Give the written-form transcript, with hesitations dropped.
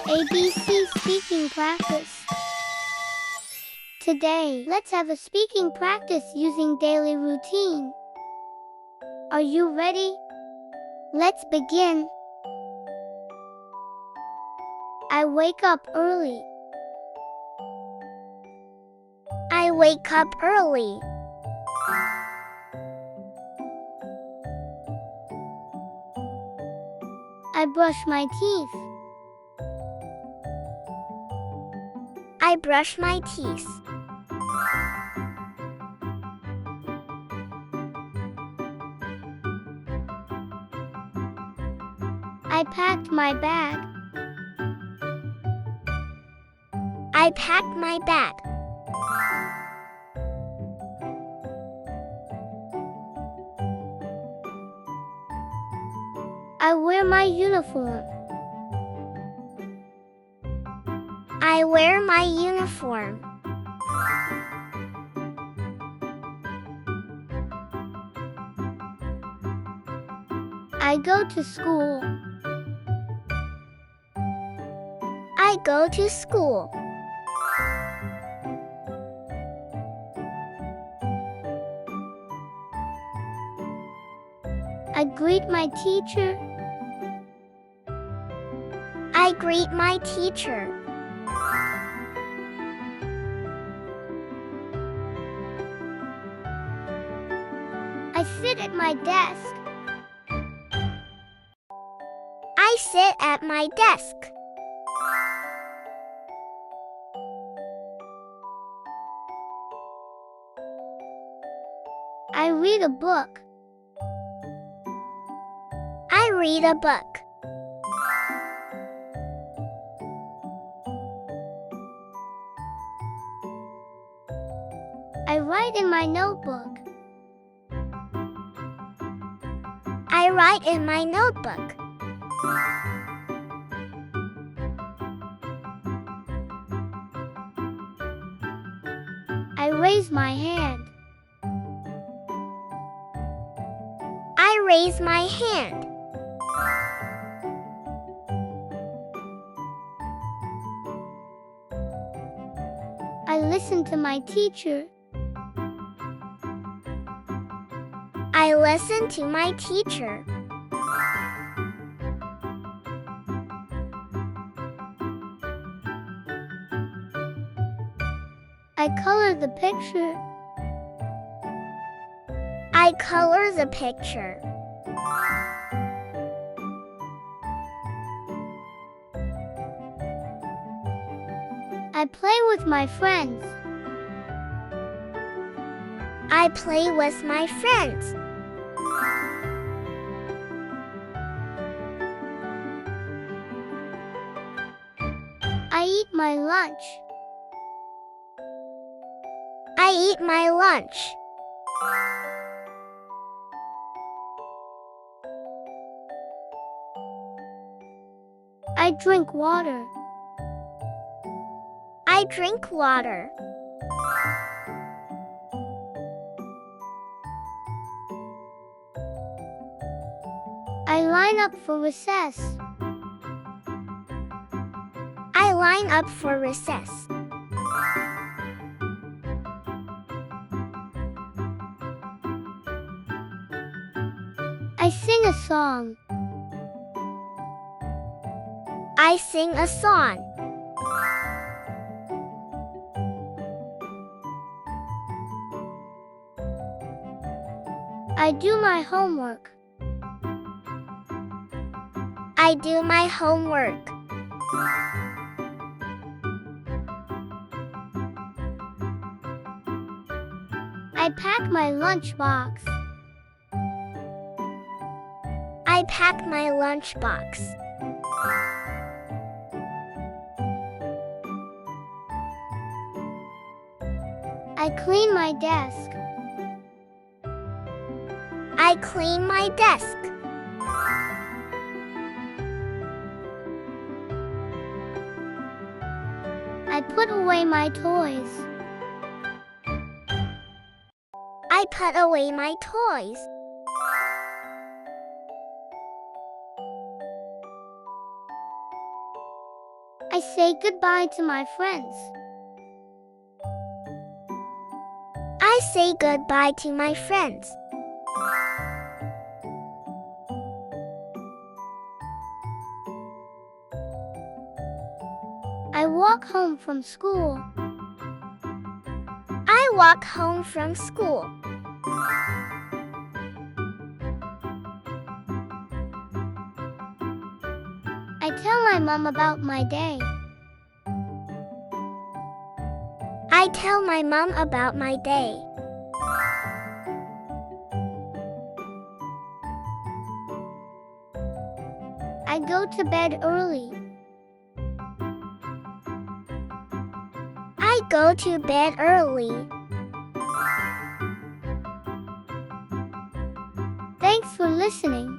ABC speaking practice. Today, let's have a speaking practice using daily routine. Are you ready? Let's begin. I wake up early. I wake up early. I brush my teeth. I brush my teeth. I packed my bag. I packed my bag. I wear my uniform. I wear my uniform. I go to school. I go to school. I greet my teacher. I greet my teacher. I sit at my desk. I sit at my desk. I read a book. I read a book. I write in my notebook. I write in my notebook. I raise my hand. I raise my hand. I listen to my teacher. I listen to my teacher. I color the picture. I color the picture. I play with my friends. I play with my friends. I eat my lunch. I eat my lunch. I drink water. I drink water. I line up for recess. I line up for recess. I sing a song. I sing a song. I do my homework. I do my homework. I pack my lunchbox. I pack my lunchbox. I clean my desk. I clean my desk. I put away my toys. I put away my toys. I say goodbye to my friends. I say goodbye to my friends. I walk home from school. I walk home from school. I tell my mom about my day. I tell my mom about my day. I go to bed early. I go to bed early. Thanks for listening.